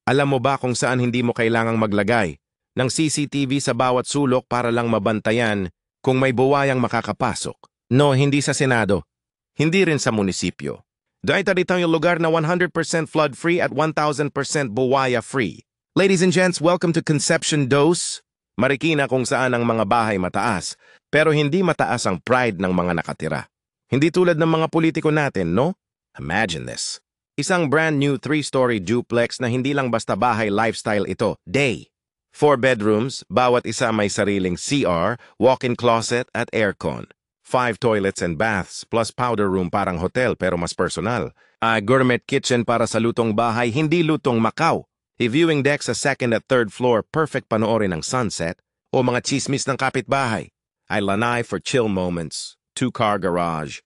Alam mo ba kung saan hindi mo kailangang maglagay ng CCTV sa bawat sulok para lang mabantayan kung may buwayang makakapasok? No, hindi sa Senado. Hindi rin sa munisipyo. Dahil dito yung lugar na 100% flood-free at 1,000% buwaya-free. Ladies and gents, welcome to Conception Dose. Marikina kung saan ang mga bahay mataas, pero hindi mataas ang pride ng mga nakatira. Hindi tulad ng mga politiko natin, no? Imagine this. Isang brand new 3-story duplex na hindi lang basta bahay lifestyle ito, day. 4 bedrooms, bawat isa may sariling CR, walk-in closet at aircon. 5 toilets and baths plus powder room parang hotel pero mas personal. Gourmet kitchen para sa lutong bahay, hindi lutong Macau. Viewing deck sa second at third floor, perfect panoorin ng sunset o mga chismis ng kapitbahay. Ay lanay for chill moments, 2-car garage.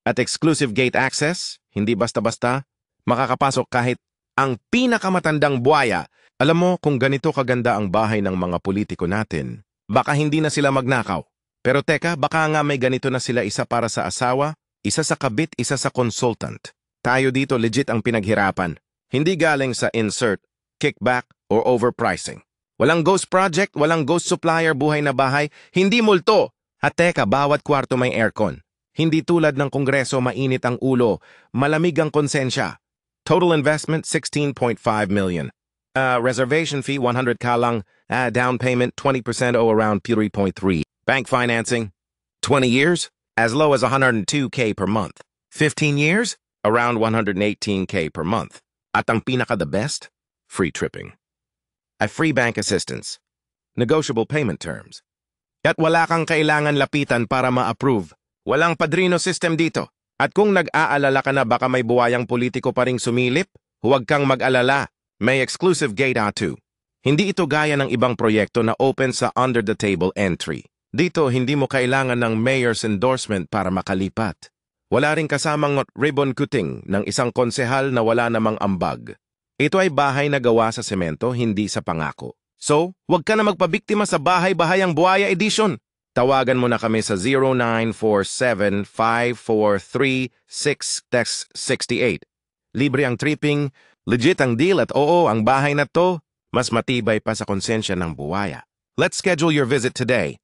At exclusive gate access, hindi basta-basta. Makakapasok kahit ang pinakamatandang buwaya. Alam mo kung ganito kaganda ang bahay ng mga politiko natin, baka hindi na sila magnakaw. Pero teka, baka nga may ganito na sila, isa para sa asawa, isa sa kabit, isa sa consultant. Tayo dito legit ang pinaghirapan. Hindi galing sa insert, kickback, or overpricing. Walang ghost project, walang ghost supplier, buhay na bahay, hindi multo. At teka, bawat kwarto may aircon. Hindi tulad ng kongreso mainit ang ulo, malamig ang konsensya. Total investment, 16.5 million. Reservation fee, 100 ka lang. Down payment, 20% o around 3.3. Bank financing, 20 years, as low as 102K per month. 15 years, around 118K per month. At ang pinaka-the best, free tripping. Free bank assistance. Negotiable payment terms. At wala kang kailangan lapitan para ma-approve. Walang padrino system dito. At kung nag-aalala ka na baka may buwayang politiko pa ring sumilip, huwag kang mag-alala. May exclusive gate too. Hindi ito gaya ng ibang proyekto na open sa under-the-table entry. Dito, hindi mo kailangan ng mayor's endorsement para makalipat. Wala ring kasamang ribbon cutting ng isang konsehal na wala namang ambag. Ito ay bahay na gawa sa semento, hindi sa pangako. So, huwag ka na magpabiktima sa Bahay-Bahayang Buwaya Edition. Tawagan mo na kami sa 0947-543-668. Libre ang tripping, legit ang deal at oo, ang bahay na to, mas matibay pa sa konsensya ng buwaya. Let's schedule your visit today.